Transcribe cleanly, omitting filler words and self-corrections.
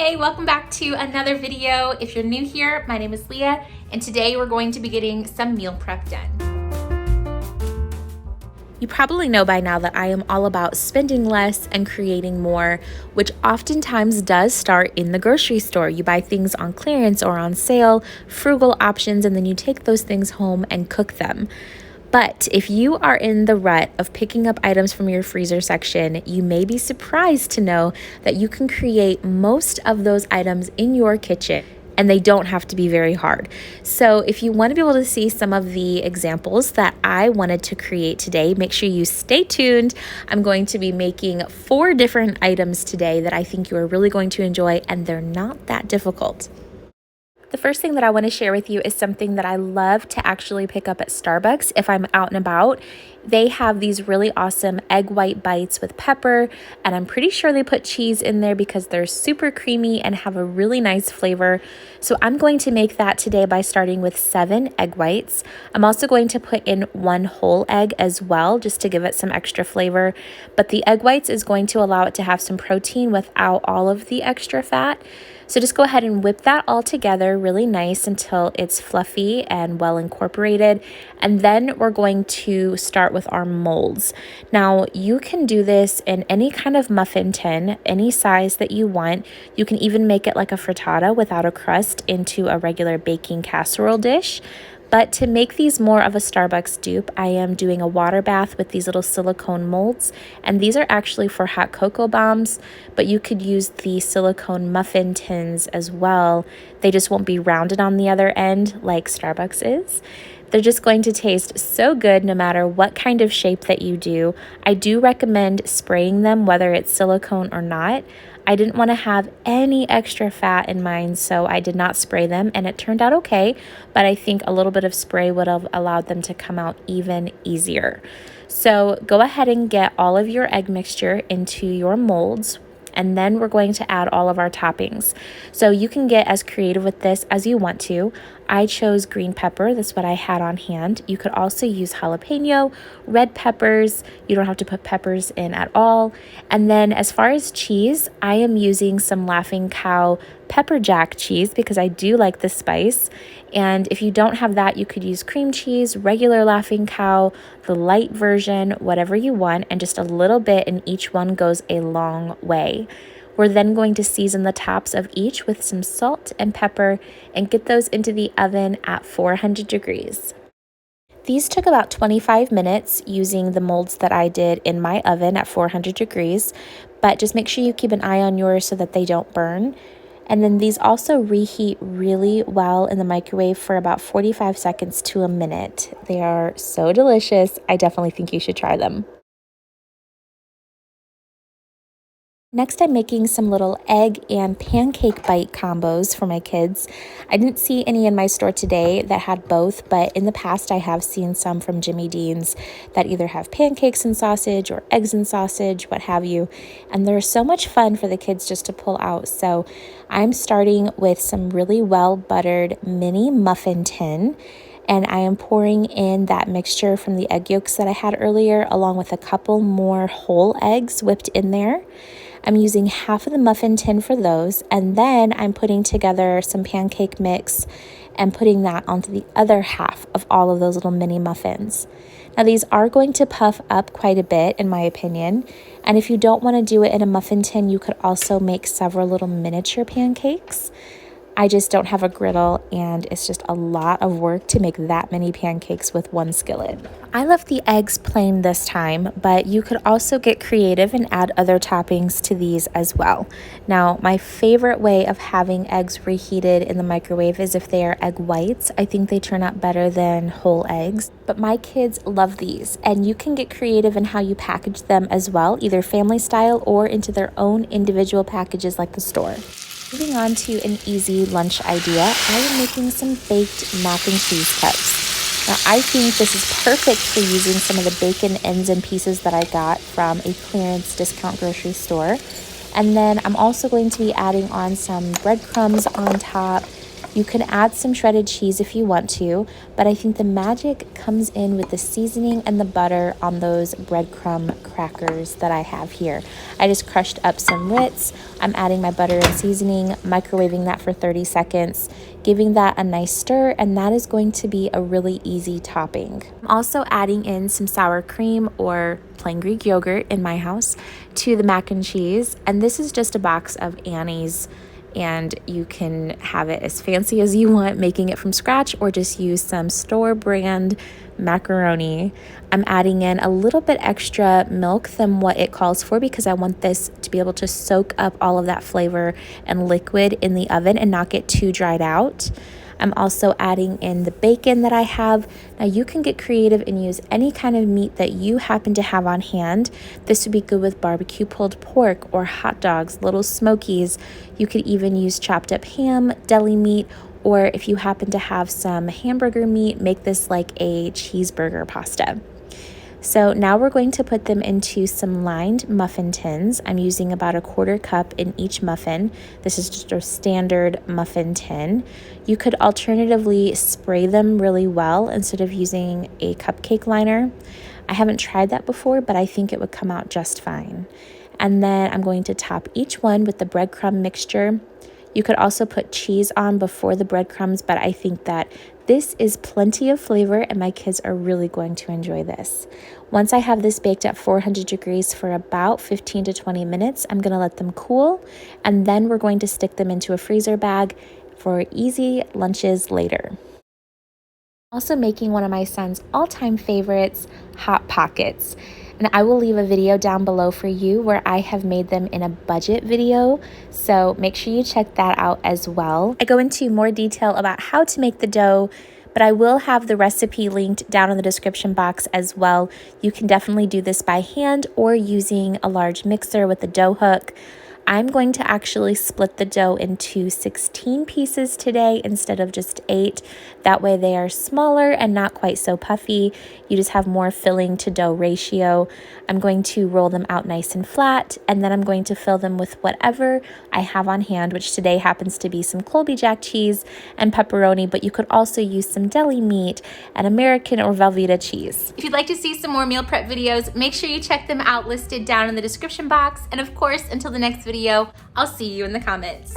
Hey, welcome back to another video. If you're new here, my name is Leah, and today we're going to be getting some meal prep done. You probably know by now that I am all about spending less and creating more, which oftentimes does start in the grocery store. You buy things on clearance or on sale, frugal options, and then you take those things home and cook them. But if you are in the rut of picking up items from your freezer section, you may be surprised to know that you can create most of those items in your kitchen, and they don't have to be very hard. So if you want to be able to see some of the examples that I wanted to create today, make sure you stay tuned. I'm going to be making 4 different items today that I think you are really going to enjoy, and they're not that difficult. The first thing that I want to share with you is something that I love to actually pick up at Starbucks if I'm out and about. They have these really awesome egg white bites with pepper, and I'm pretty sure they put cheese in there because they're super creamy and have a really nice flavor. So I'm going to make that today by starting with 7 egg whites. I'm also going to put in 1 whole egg as well, just to give it some extra flavor. But the egg whites is going to allow it to have some protein without all of the extra fat. So just go ahead and whip that all together really nice until it's fluffy and well incorporated. And then we're going to start with our molds. Now you can do this in any kind of muffin tin, any size that you want. You can even make it like a frittata without a crust into a regular baking casserole dish. But to make these more of a Starbucks dupe, I am doing a water bath with these little silicone molds. And these are actually for hot cocoa bombs, but you could use the silicone muffin tins as well. They just won't be rounded on the other end like Starbucks is. They're just going to taste so good no matter what kind of shape that you do. I do recommend spraying them, whether it's silicone or not. I didn't want to have any extra fat in mine, so I did not spray them, and it turned out okay, but I think a little bit of spray would have allowed them to come out even easier. So go ahead and get all of your egg mixture into your molds, and then we're going to add all of our toppings. So you can get as creative with this as you want to. I chose green pepper. That's what I had on hand. You could also use jalapeno, red peppers. You don't have to put peppers in at all. And then as far as cheese, I am using some Laughing Cow pepper jack cheese because I do like the spice. And if you don't have that, you could use cream cheese, regular Laughing Cow, the light version, whatever you want, and just a little bit in each one goes a long way. We're then going to season the tops of each with some salt and pepper and get those into the oven at 400 degrees. These took about 25 minutes using the molds that I did in my oven at 400 degrees, but just make sure you keep an eye on yours so that they don't burn. And then these also reheat really well in the microwave for about 45 seconds to a minute. They are so delicious. I definitely think you should try them. Next, I'm making some little egg and pancake bite combos for my kids. I didn't see any in my store today that had both, but in the past I have seen some from Jimmy Dean's that either have pancakes and sausage or eggs and sausage, what have you. And they're so much fun for the kids just to pull out. So I'm starting with some really well buttered mini muffin tin. And I am pouring in that mixture from the egg yolks that I had earlier, along with a couple more whole eggs whipped in there. I'm using half of the muffin tin for those, and then I'm putting together some pancake mix and putting that onto the other half of all of those little mini muffins. Now these are going to puff up quite a bit in my opinion, and if you don't want to do it in a muffin tin, you could also make several little miniature pancakes. I just don't have a griddle, and it's just a lot of work to make that many pancakes with one skillet. I left the eggs plain this time, but you could also get creative and add other toppings to these as well. Now, my favorite way of having eggs reheated in the microwave is if they are egg whites. I think they turn out better than whole eggs, but my kids love these, and you can get creative in how you package them as well, either family style or into their own individual packages like the store. Moving on to an easy lunch idea, I am making some baked mac and cheese cups. Now I think this is perfect for using some of the bacon ends and pieces that I got from a clearance discount grocery store. And then I'm also going to be adding on some breadcrumbs on top, You can add some shredded cheese if you want to, but I think the magic comes in with the seasoning and the butter on those breadcrumb crackers that I have here. I just crushed up some Ritz. I'm adding my butter and seasoning, microwaving that for 30 seconds, giving that a nice stir, and that is going to be a really easy topping. I'm also adding in some sour cream or plain Greek yogurt in my house to the mac and cheese, and this is just a box of Annie's, and you can have it as fancy as you want, making it from scratch, or just use some store brand macaroni. I'm adding in a little bit extra milk than what it calls for because I want this to be able to soak up all of that flavor and liquid in the oven and not get too dried out. I'm also adding in the bacon that I have. Now you can get creative and use any kind of meat that you happen to have on hand. This would be good with barbecue pulled pork or hot dogs, little smokies. You could even use chopped up ham, deli meat, or if you happen to have some hamburger meat, make this like a cheeseburger pasta. So now we're going to put them into some lined muffin tins. I'm using about 1/4 cup in each muffin. This is just a standard muffin tin. You could alternatively spray them really well instead of using a cupcake liner. I haven't tried that before, but I think it would come out just fine. And then I'm going to top each one with the breadcrumb mixture. You could also put cheese on before the breadcrumbs, but I think that this is plenty of flavor and my kids are really going to enjoy this. Once I have this baked at 400 degrees for about 15 to 20 minutes, I'm gonna let them cool, and then we're going to stick them into a freezer bag for easy lunches later. Also making one of my son's all-time favorites, Hot Pockets. And I will leave a video down below for you where I have made them in a budget video, so make sure you check that out as well. I go into more detail about how to make the dough, but I will have the recipe linked down in the description box as well. You can definitely do this by hand or using a large mixer with a dough hook. I'm going to actually split the dough into 16 pieces today instead of just 8. That way they are smaller and not quite so puffy. You just have more filling to dough ratio. I'm going to roll them out nice and flat, and then I'm going to fill them with whatever I have on hand, which today happens to be some Colby Jack cheese and pepperoni, but you could also use some deli meat and American or Velveeta cheese. If you'd like to see some more meal prep videos, make sure you check them out listed down in the description box. And of course, until the next video, I'll see you in the comments.